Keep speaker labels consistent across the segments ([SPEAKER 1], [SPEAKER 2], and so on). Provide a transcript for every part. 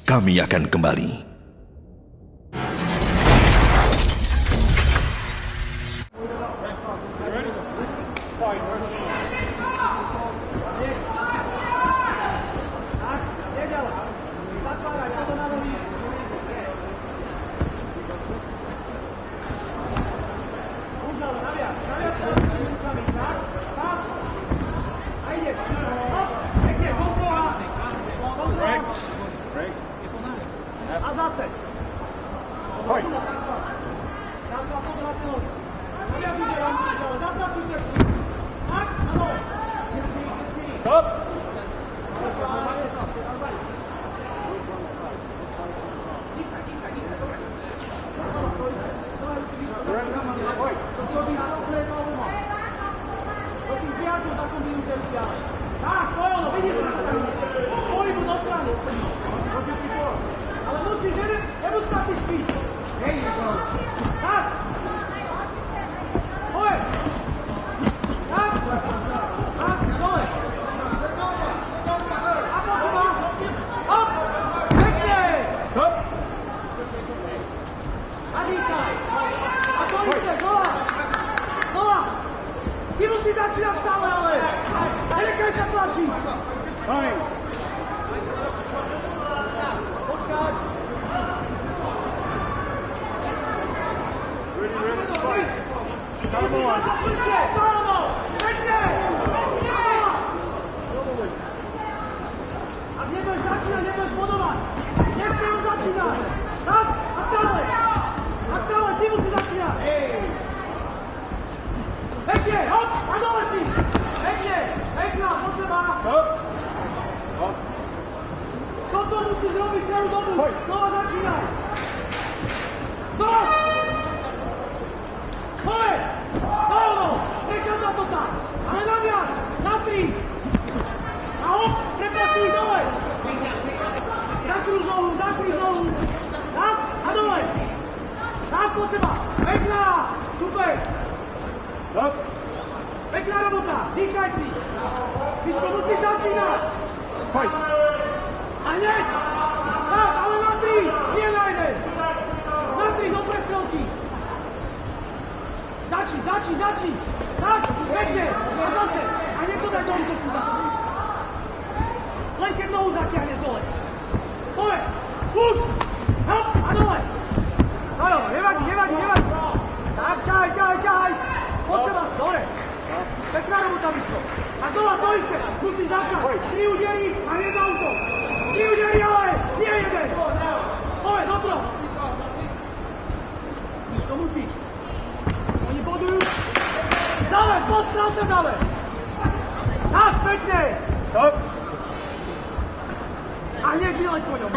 [SPEAKER 1] Kami akan kembali.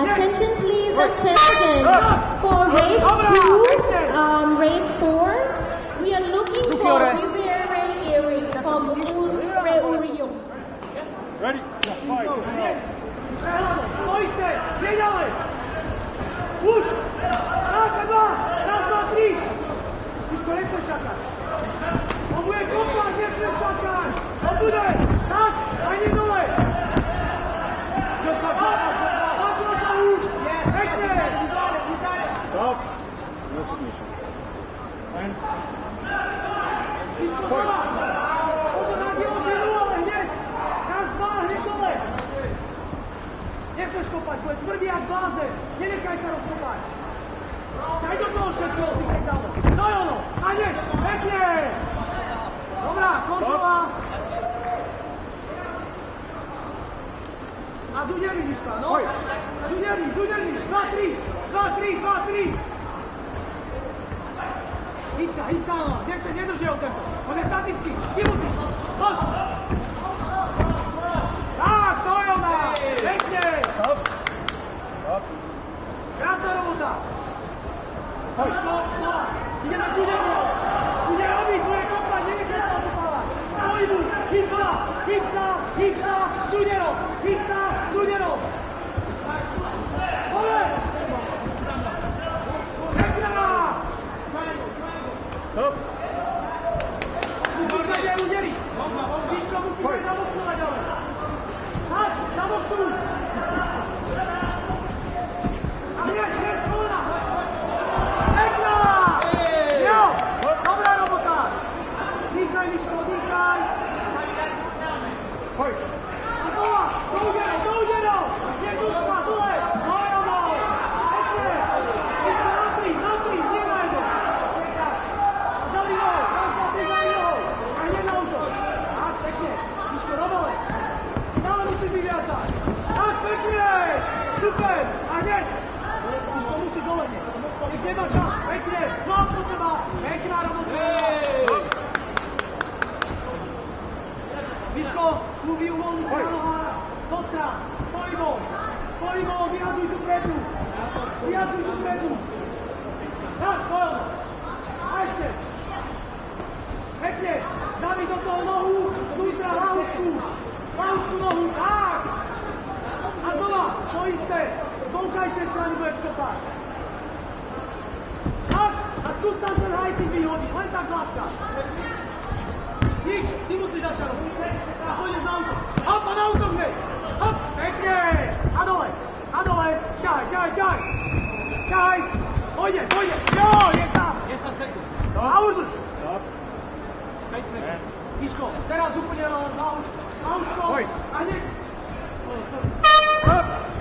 [SPEAKER 2] Attention please, attention. For race 2, race 4, we are looking for Riviera Earring from Urium.
[SPEAKER 3] Ready? Fight.
[SPEAKER 4] Stojte! Sjedali! Už! Tak, dva! Raz, dva, tri! Miško, nesmeš čakať! On bude kopať, nesmeš čakať! On bude! Tak! Ani dole! Tak, na tahu! Pekne!
[SPEAKER 3] Stop. Rozhodnejšie.
[SPEAKER 4] Miško, doma! Poďme na dielo dielu, ale hneď! Raz, dva, hneď dole! Nechceš kopať, bude tvrdý jak blázen! Nenechaj sa rozkopať! Daj do toho všetko, ty pekalo! No Jono! A hneď! Pekne! Dobrá, kontrola! A Dunieri, Miška, no! Dunieri! 2, 3! Hyď sa, no! Nedrž jeho tempo! On je statický! Kybúci! Poď! Tak, to je ona! Pekne! Krásna robota! Miško, znova! Ideme k Dunieri! Dunieri robiť, bude kopať, nenechaj sa odpávať! Pohybu! Hyb sa! Duniero! Pole! Pekná! Musíš sa aj udeliť! Miško, musíš aj zaboxovať, ale! Tak, zaboxuj! super! A hneď! Miško musí dole hneď. Nech nemá čas, pekne, chlap do seba, pekná robota. Miško, kluby uvoľni sa na nohách, do strán, stojí bol, vyjadruj tu predu, Tak, dole, a ešte. Pekne, dávaj do toho nohu, znútra hlavučku nohu, tak. A znova, to isté, z vonkajšej strany budeš kopať. Tak, a skús tam ten high kick vyhodiť, len tak láska. Nič, ty musíš začať robiť. A pôjdeš na útok. Hop, a na útok hneď. Hop, pekne. A dole, ťahaj. Pôjde. Jo, je tam.
[SPEAKER 1] 10 sekúnd.
[SPEAKER 4] A udrž.
[SPEAKER 3] Stop.
[SPEAKER 1] 5 sekúnd.
[SPEAKER 4] Miško, teraz úplne na účko. A hneď.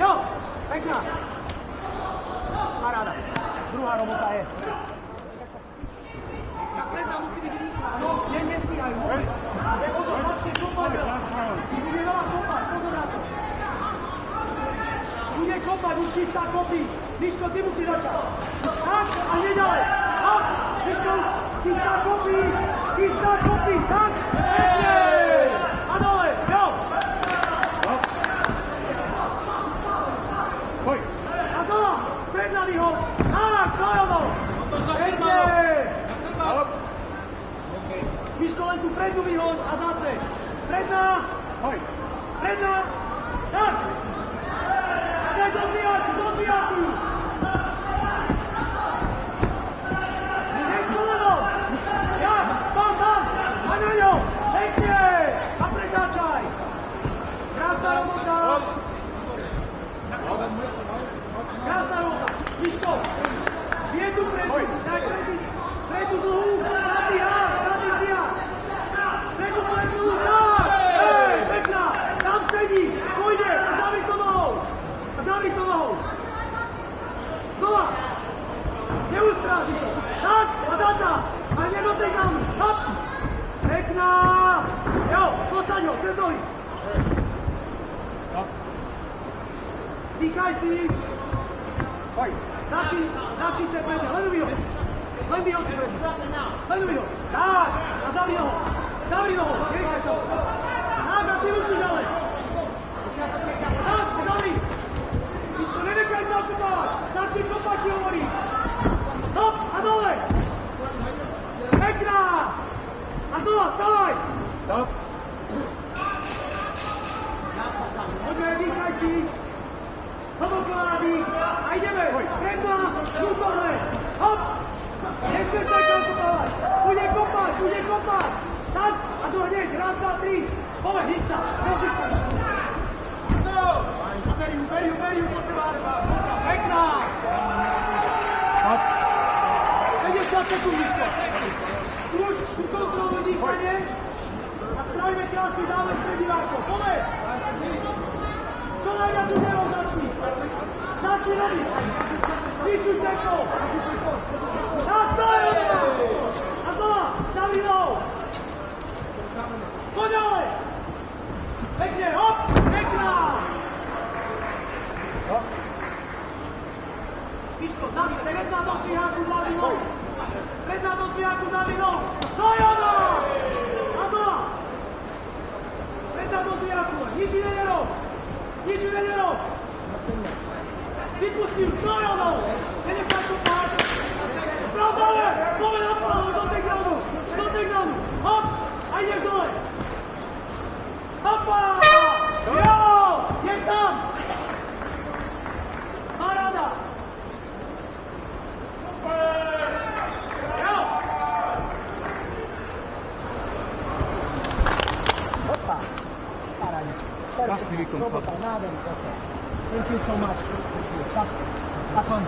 [SPEAKER 4] Jo, pekná. Paráda. Druhá robota je. Tak predná musí byť rýchla. No, nestíhajú. Pozor, začne kopať. Bude veľa kopať, pozor na to. Bude kopať, už chystá kopy. Miško, ty musíš začať. Tak, a hneď ďalej. Hop, Miško, chystá kopy. Tak, pekne. A dole, jo.
[SPEAKER 3] Pojď.
[SPEAKER 4] A dole, predná výhod. Tak, dojelo. Pekne.
[SPEAKER 3] Stop.
[SPEAKER 4] Miško, len tú prednú výhod a zase. Predná.
[SPEAKER 3] Pojď.
[SPEAKER 4] Predná. Tak. Daj do zbijaku. Hneď kolenom. Jak, tam. A na ňo. Pekne. A pretáčaj. Krásna robota. Miško. Vietu predu. Daj predu dlhú. Zabíja. Predu. Tak. Hej, pekná. Tam sedí. Pôjde. A zavíj to nohou. Znova. Neustráži to. Tak. A data. A nedotek nám. Hop. Pekná. Jo, posaď ho. Cez nohy. Dýchaj si.
[SPEAKER 3] Pojď.
[SPEAKER 4] Začni se predu. Len vyhod si predu. Tak. A zavri noho. Nechaj to. Tak. A ty musíš ale. Tak. A zavri. Miško, nenechaj sa okopávať. Začni kopať, ti hovorí. Hop. A dole. Pekná. A znova, stávaj.
[SPEAKER 3] Stop.
[SPEAKER 4] Poďme, dýchaj si. Hlboko nádych. A ideme. Predná. Vnútorné. Hop. Nechceš sa okopávať. Bude kopať. Tak. A to hneď. Raz, dva, tri. Poď, hýď sa. Rozíď sa. No. A beriu. Po seba. Pekná.
[SPEAKER 3] Stop.
[SPEAKER 4] 50 sekúnd vyššie. Už kontroluj dýchanie. A spravíme krásny záver pre divákov. Poď. Čo najviac úderov začni robiť. Vyšuj tempo. Tak to je. A znova, zavri nohou. Poď ďalej. Pekne, hop, pekná. Miško, zavri, predná do zbijáku, zavri nohou. To je ono. A znova. Predná do zbijáku, nič iné nerob. Vypustím, to je ono. Nenechaj to páť. Pravdále, poďme na pálu, do takedownu. Hop, a ideš dole. Hopa. Jo, je tam. Paráda. Jo. Hopa. Paráda.
[SPEAKER 3] Krásny výkon.
[SPEAKER 4] Robota, nádherný zase. Thank you so much. Tak on.